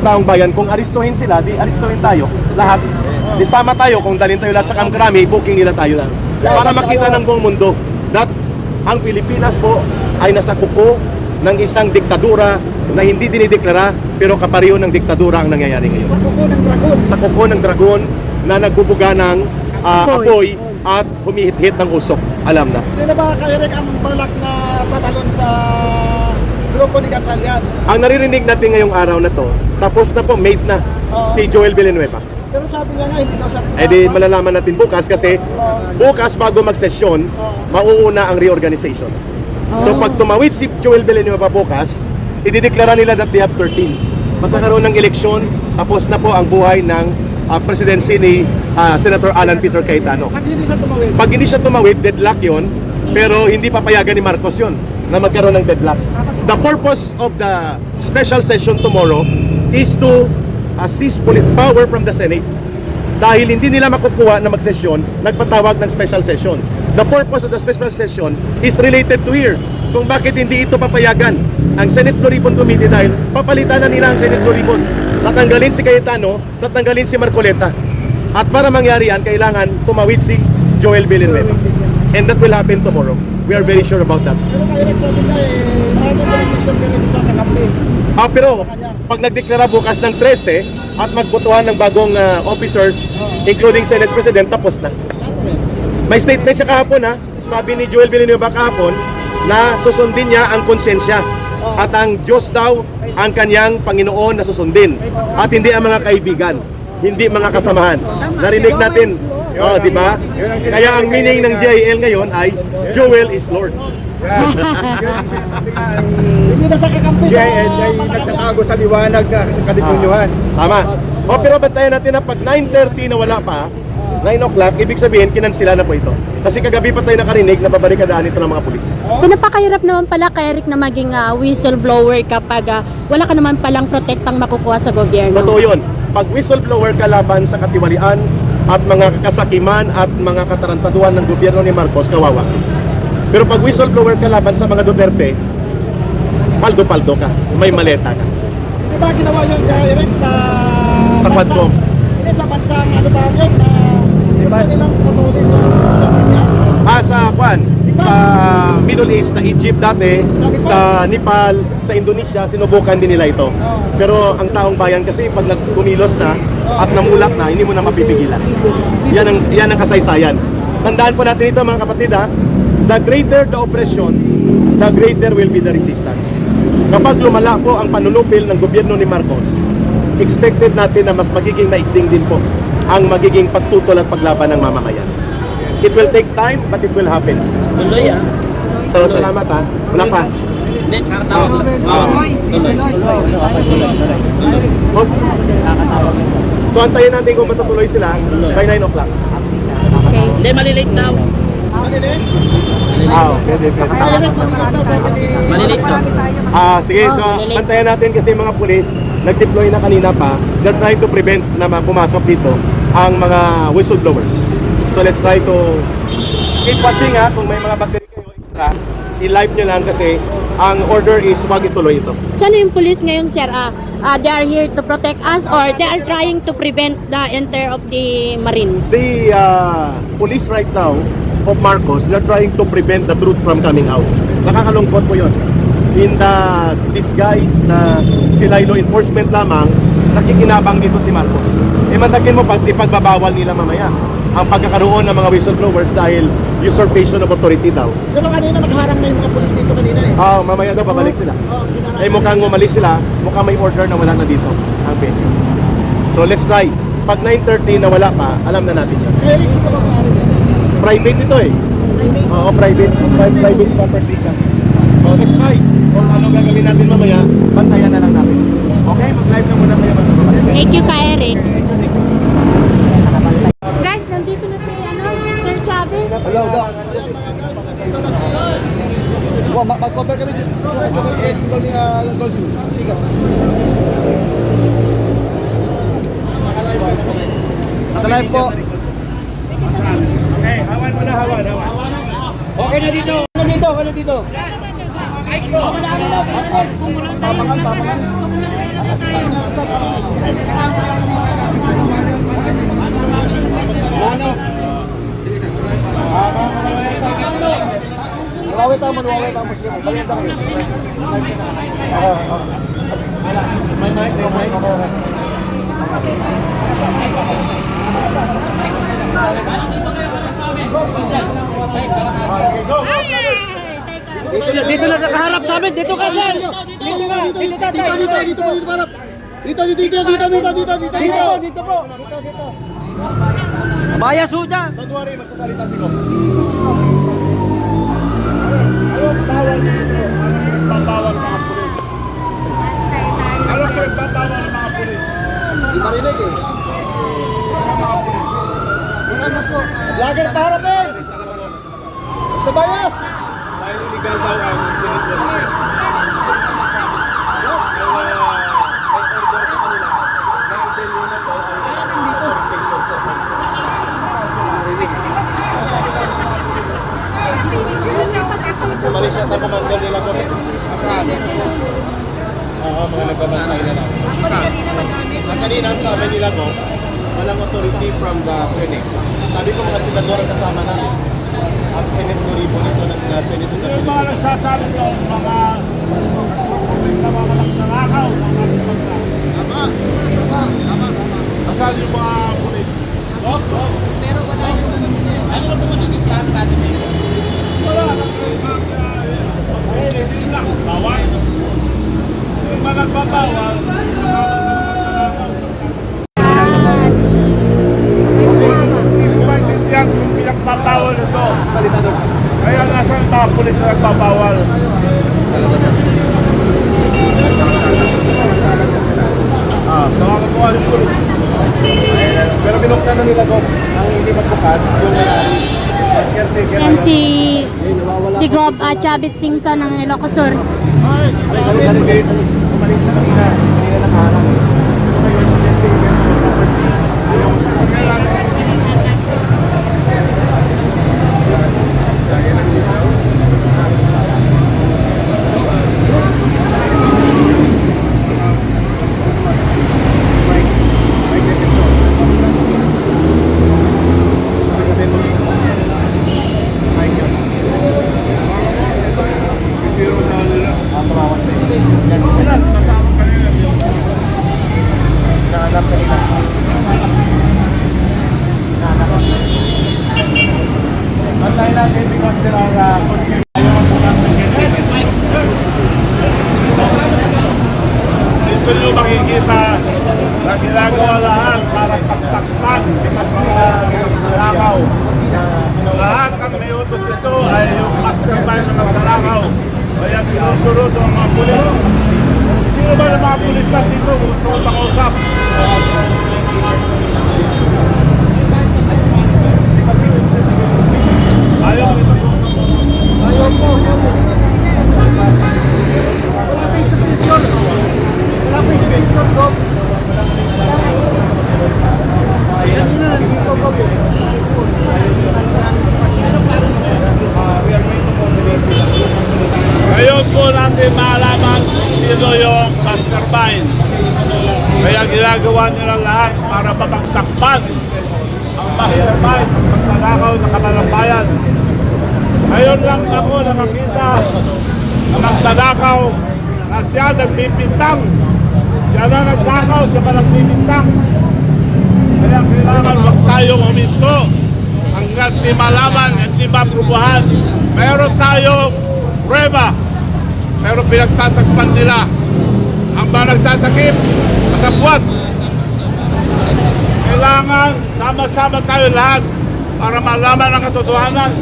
taong bayan, kung aristuhin sila, di aristuhin tayo, lahat. Di sama tayo, kung dalhin tayo lahat sa Camp Crame, booking nila tayo lang. Para makita ng buong mundo that ang Pilipinas po ay nasa kuko ng isang diktadura na hindi dinideklara, pero kapareho ng diktadura ang nangyayari ngayon. Sa kuko ng dragon. Sa kuko ng dragon na nagbubuga ng apoy at humihit-hit ng usok. Alam na. Sino ba kaya ang balak na tatalon sa grupo ni Gatchalian? Ang naririnig natin ngayong araw na to, tapos na po, made na si Joel Villanueva. Pero sabi niya nga, hindi daw siya... Eh di malalaman natin bukas kasi bukas bago mag-session, mauuna ang reorganization. So pag tumawid si Joel Villanueva bukas, idideklara nila that they have 13. Magkakaroon ng eleksyon, tapos na po ang buhay ng presidency ni Senator Alan Peter Cayetano. Pag hindi siya tumawid. Pag hindi siya tumawid, deadlock yon, pero hindi papayagan ni Marcos yon na magkaroon ng deadlock. The purpose of the special session tomorrow is to seize power from the Senate. Dahil hindi nila makukuha na magsesyon, nagpatawag ng special session. The purpose of the special session is related to here. Kung bakit hindi ito papayagan ang Senate Blue Ribbon Committee dahil papalitan na nila ang Senate Blue Ribbon. Tatanggalin si Cayetano, tatanggalin si Marcoleta. At para mangyari yan, kailangan tumawid si Joel Villanueva. And that will happen tomorrow. We are very sure about that. Pero kaya nagsabi niya marami sa session pero hindi siya nakampi. Pero pag nagdeklara bukas ng 13 at magbotohan ng bagong officers, including Senate President, tapos na. May statement siya kahapon sabi ni Joel Villanueva kahapon na susundin niya ang konsensya at ang Diyos daw ang kanyang Panginoon na susundin at hindi ang mga kaibigan, hindi mga kasamahan. Narinig natin, di ba? Kaya ang meaning ng JIL ngayon ay Joel is Lord. Hindi na sa kakampi sa... ay nagtatago sa liwanag na katipunyuhan. Tama. Pero bantayan natin na pag 9:30 na wala pa, 9 o'clock, ibig sabihin, kinansila na po ito. Kasi kagabi pa tayo nakarinig na babarikadaan ito ng mga pulis. So napakahirap naman pala kay Eric na maging whistleblower kapag wala ka naman palang protektang makukuha sa gobyerno. Totoo yun. Pag whistleblower ka laban sa katiwalian at mga kasakiman at mga katarantaduhan ng gobyerno ni Marcos, kawawa. Pero pag whistleblower ka laban sa mga Duterte, paldo-paldo ka, may maleta ka. Di ba ginawa yun kay Eric sa Quadcom? Hindi sa bansang ano tawag yun na gusto nilang putulin yung social media. Sa Middle East, sa Egypt dati, sa Nepal, sa Indonesia, sinubukan din nila ito. Pero ang taong bayan kasi pag nagkumilos na at namulat na, hindi mo na mapipigilan. Yan ang kasaysayan. Tandaan po natin ito mga kapatid the greater the oppression, the greater will be the resistance. Kapag lumala po ang panunupil ng gobyerno ni Marcos, expected natin na mas magiging maigting din po ang magiging pagtutol at paglaban ng mamamayan. It will take time, but it will happen. Tuloy So, salamat Wala pa. Hindi, kakatawag lang. So, antayin natin kung matutuloy sila by 9 o'clock. Okay. Hindi, malilate daw. Pwede. Malilate daw. Sige, so antayin natin kasi mga pulis nag-deploy na kanina pa. They're trying to prevent na pumasok dito ang mga whistleblowers. So let's try to keep watching kung may mga battery kayo extra, i-live nyo lang kasi ang order is wag ituloy ito. So ano yung police ngayon, sir? They are here to protect us or they are trying to prevent the enter of the Marines? The police right now of Marcos, they're trying to prevent the truth from coming out. Nakakalungkot po yun. In the disguise na sila law enforcement lamang, nakikinabang dito si Marcos. Mandakin mo pag ipagbabawal nila mamaya ang pagkakaroon ng mga whistleblowers dahil usurpation of authority daw. Pero kanina nagharang na yung mga pulis dito kanina Mamaya daw babalik sila. Mukhang umalis sila, mukhang may order na wala na dito ang venue. So let's try. Pag 9:30 na wala pa, alam na natin yun. Eric, sino ba kung Private ito Oo, private property siya. So let's try. Kung ano gagawin natin mamaya, bantayan na lang natin. Okay, mag-live na muna kayo. Thank you, ka Eric. Guys, nandito na si Sir Chavez. Hello, Doc. Mag-cover kami dito. Mag-cover kami dito ni Goldie. Tigas. Nakalive po. Okay, hawan mo na, hawan. Okay na dito. Papangan. Nuwawit ako mo. Sige mo. Balian tayo. May mic, may mic. Dito na nakaharap sa amin. Dito ka, sir. Dito po. Bayas ho dyan. Don't worry, magsasalita si Gov. Di marinig eh. Lager paharap eh! Sa bayas! Dahil illegal daw ang Senate law. May order sa kanila na ang bill na to ay authorization sa kanila. Kumali siya ang commander nila ko. Oo, mga nagbabantay na lang. Ang kanina ang sabi nila ko, walang authority from the Senate. Sabi ko mga senador ang kasama namin. Ang Senate ko rin po nito ng Senate of the Yung mga nagsasabi ko, mga nanakaw, mga pagka. Tama. Asal yung mga pulis. Pero wala yung ano ba magiging plan natin eh? Wala. Hindi lang. Bawal. Yung mga nagbabawal, yan kung pinagpapawal ito. Salita doon. Kaya nasa yung mga pulis na nagpapawal. Tawagan ko ang pulis. Pero binuksan na nila ko ang hindi magbukas yung may-ari. Caretaker Yan si Gob Chavit Singson ng Ilocos Sur. Sorry guys, umalis na kanina. Kanina nakaharap. Ngayon, yung caretaker ng property. Antay natin because there are confused. Ayaw ang bukas ng caretaker. Dito nyo makikita na ginagawa lahat para pagtakpan sa lakaw. Lahat ng may utos ito ay yung mastermind ng maglalakaw. Kaya sinusunod sa mga pulis. Sino ba ng mga pulis na dito gusto ko makausap? Ayaw ito po. Ayaw po. Ngayon po natin malaman sino yung mastermind. Kaya ginagawa nila lahat para mapagtakpan ang mastermind ng pagtanakaw ng Kamalang Bayan. Ngayon lang ako nakakita ng magtanakaw na siya nagbibintang. Siya na nagnakaw, siya pa nagbibintang. Kaya kailangan huwag tayong huminto hanggat di malaman at di maprubuhan. Meron tayong prueba, pero pinagtatakpan nila ang mga nagtatakip kasabwat. Kailangan sama-sama tayo lahat para malaman ang katotohanan.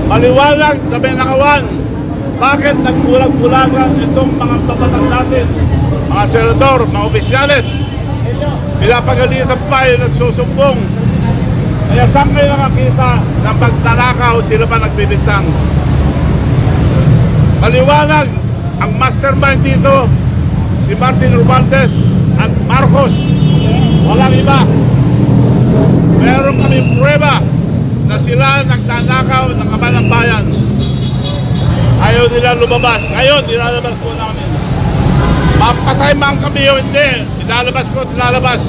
Maliwanag na may nakawan bakit nagbulag-bulagan itong mga babatang natin, mga senador, mga opisyales. Pinapagalitan pa yung nagsusumbong. Kaya saan kayo nakakita na pagtalakaw sila pa nagbibintang? Maliwanag ang mastermind dito, si Martin Romualdez at Marcos. Walang iba. Meron kami prueba na sila nagtanakaw ng Kamalang Bayan. Ayaw nila lumabas. Ngayon, nilalabas po namin. Mapatay man kami o hindi, ilalabas ko at ilalabas.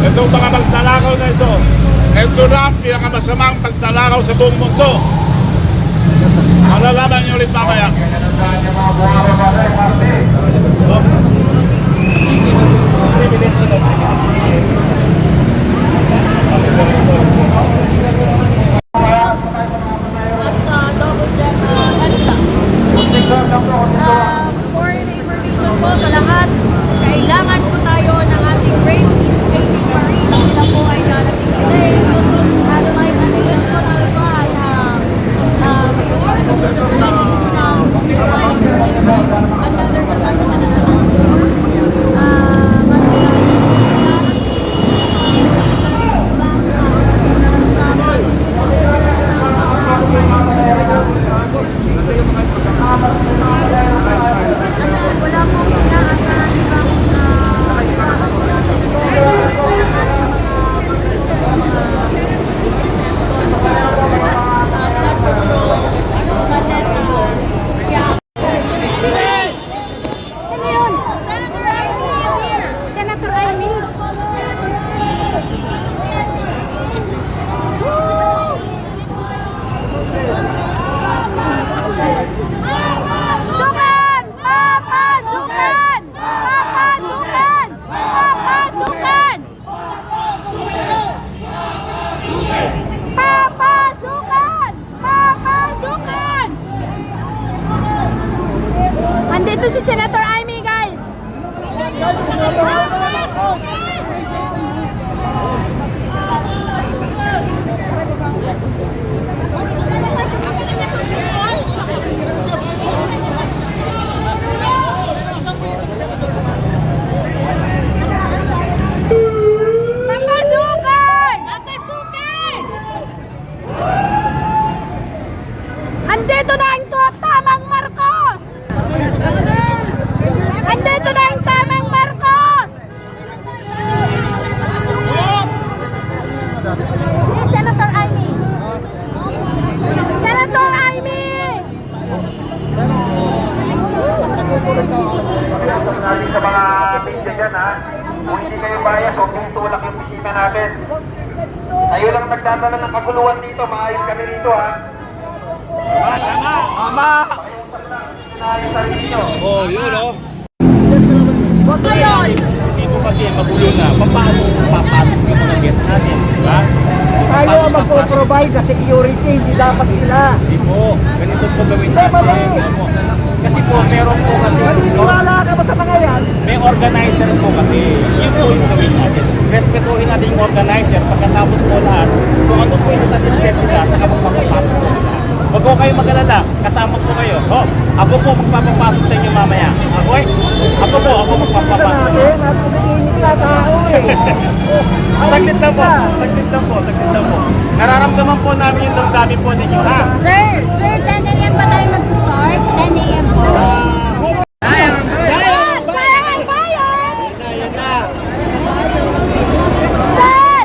Itong mga magtalakaw na ito, ito na ang pinakamasamang pagtalakaw sa buong mundo. Malalaman niyo ulit mamaya. For information po sa lahat, kailangan po tayo ng ating brave saving marine. Sila po ay darating today. At may additional pa na another wala pong inaasahan ibang Sino yun? Senator Amy. Sukan! Papasukan! Papasukan! Papasukan! Papasukan! Papasukan! Andito si Senator Amy, guys. Guys, Senator Marcos. Papasukan! Papasukan! Andito na ang tamang Marcos! Andito na ang tamang Marcos! Si Senator Amy! Senator Amy! Natin sa mga media dyan ha, kung hindi kayo bias, huwag nyo itulak yung bisita natin. Tayo lang nagdadala ng kaguluhan dito, maayos kami dito ha. Tama! Naayos sa inyo. Oh, yun oh. Huwag ngayon! Dito kasi magulo na, paano papasok yung mga guest natin, di ba? Tayo ang magpo-provide na security, hindi dapat sila. Hindi po, ganito po gawin natin. Alam mo. Kasi po, meron po kasi, Naniniwala ka ba sa mga yan? may organizer po kasi, yun po yung gawin natin. Respetuhin natin yung organizer, pagkatapos po lahat, kung ano po yung satisfied nila, saka magpapapasok po nila. Huwag po kayo mag-alala, kasama po kayo. Oh, ako po magpapapasok sa inyo mamaya. Ako magpapapasok. Natin at umiinit na tao eh. Saglit lang po, saglit lang po, saglit lang po. Nararamdaman po namin yung damdamin po ninyo, ha? Sir, 10 a.m. ba tayo mag-start? 10 a.m. po. Sayang ang bayan! Sir!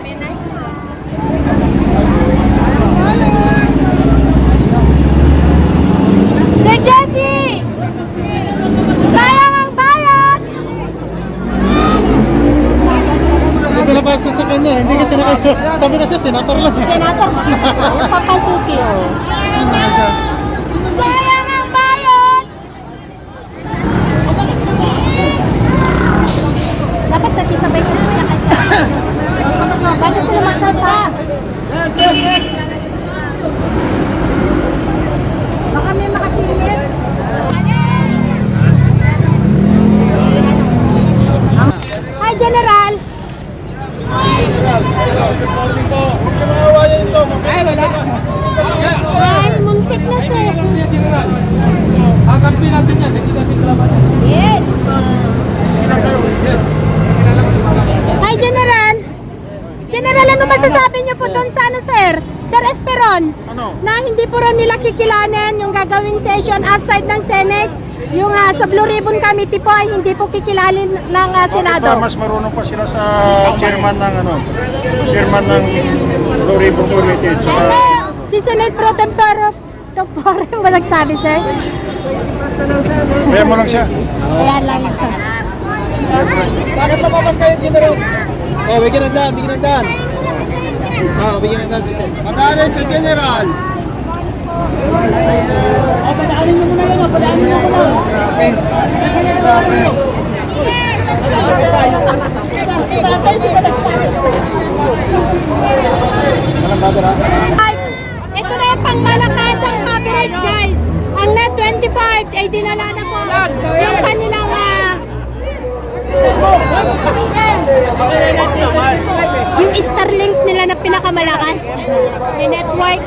Sir Jesse! Sayang ang bayan! Hindi na basta sa kanya, hindi kasi sabi kasi senator lang. Senator, papasuki oh. Sayang ang bayan! Dapat nakisabay ko sa kanya. Bago sila magkanta. Baka may makasingit. Hi, General! Ay, muntik na sir. Kakampi natin yan, hindi natin kalaban. Yes! Hi, General! General, ano masasabi niyo po doon sa ano, sir? Sir Esperon, na hindi po rin nila kikilanin yung gagawing session outside ng Senate. Yung sa Blue Ribbon Committee po ay hindi po kikilalin ng Senado. Mas marunong pa sila sa chairman ng chairman ng Blue Ribbon Committee. Si Senate Pro Tempore Ito po rin mo nagsabi, sir. Kaya mo lang siya. Ayan lang ito. Bakit napapas kayo, General? Oh, bigyan ng daan, bigyan ng daan. Oh, bigyan ng daan si Sen. Pagkarin sa General. Ito na yung pangmalakasang coverage, guys. Ang net 25 ay dinala na po yung kanilang yung Starlink nila na pinakamalakas yung network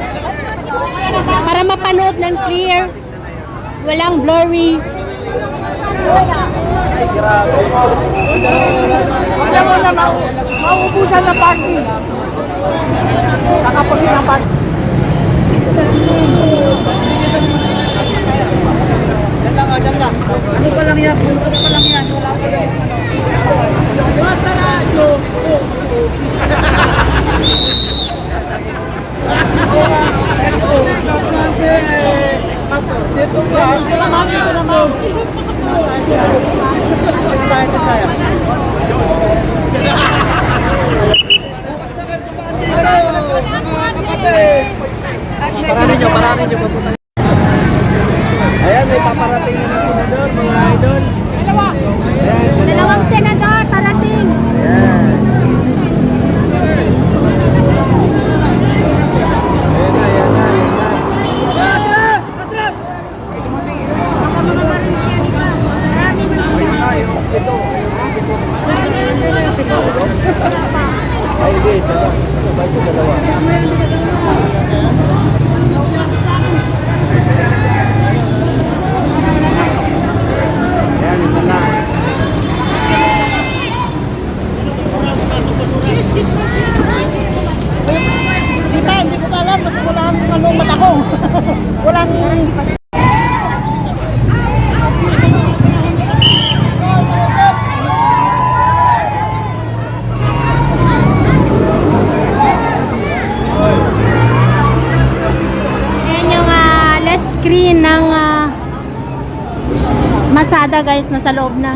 para mapanood ng clear, walang blurry. Alam mo na, mauubusan na party. Kakapagin ang party. Diyan lang. Ano pa lang yan? Ano pa lang yan? Wala pa yan. Basta na, dito ba? Salamat ko naman. Paranin nyo papunta. Ayan, may paparating na senador, mga idol. Dalawang senador parating. Ayan. Ay, guys, ano ba sa dalawa? Ayan, isa na. Hindi ko alam kasi walang anong mata ko. Walang... Ayan yung LED screen ng Masada, guys, nasa loob na.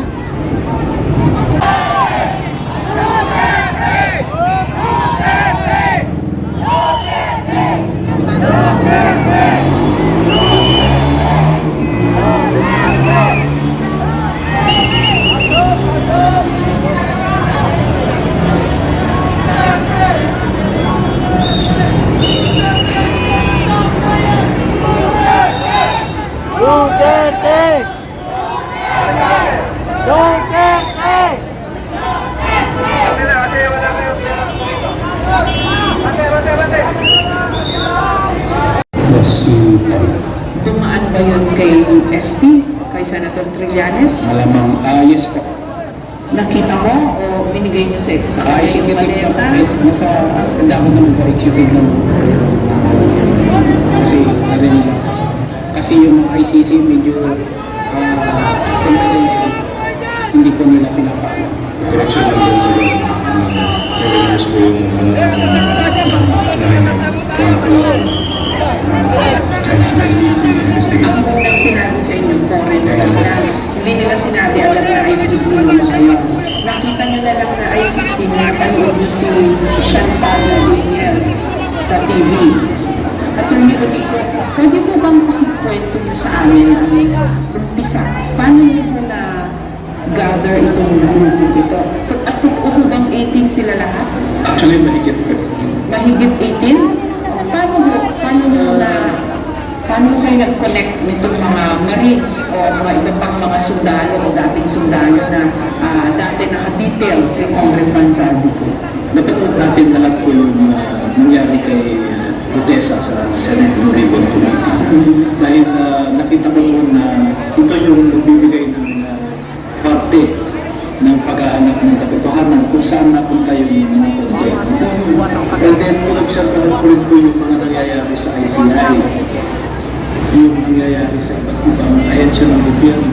Duterte! Duterte! Dumaan ba yun kay ST, kay Senator Trillanes? Malamang, yes po. Nakita mo o binigay nyo sa kanila yung Executive maleta? nasa tanda ko naman po, executive lang po. Kasi narinig lang po sa kasi yung ICC medyo confidential, hindi po nila pinapaalam. Correction lang din sila. 7 years po yung ICC investigation. Ang unang sinabi sa inyo, foreigners lang. Hindi nila sinabi agad na ICC nila kayo. Nakita nyo na lang na ICC na panood nyo si Chantal Daniels sa TV. Attorney Olico, pwede po bang pakikwento nyo sa amin ang umpisa? Paano nyo po na-gather itong grupo ito? At totoo bang 18 sila lahat? Actually, mahigit. Mahigit 18? Paano kayo nag-connect nitong mga Marines o mga iba pang mga sundalo o dating sundalo na dati naka-detail kay Congressman Saldico? Napanood natin lahat po yung nangyari kay Gutesa sa Senate Blue Ribbon Committee. Dahil nakita ko noon na ito yung bibigay ng parte ng paghahanap ng katotohanan kung saan napunta yung mga pondo. And then, pinagsabahan ko rin po yung mga nangyayari sa ICI, yung nangyayari sa iba't ibang ahensya ng gobyerno.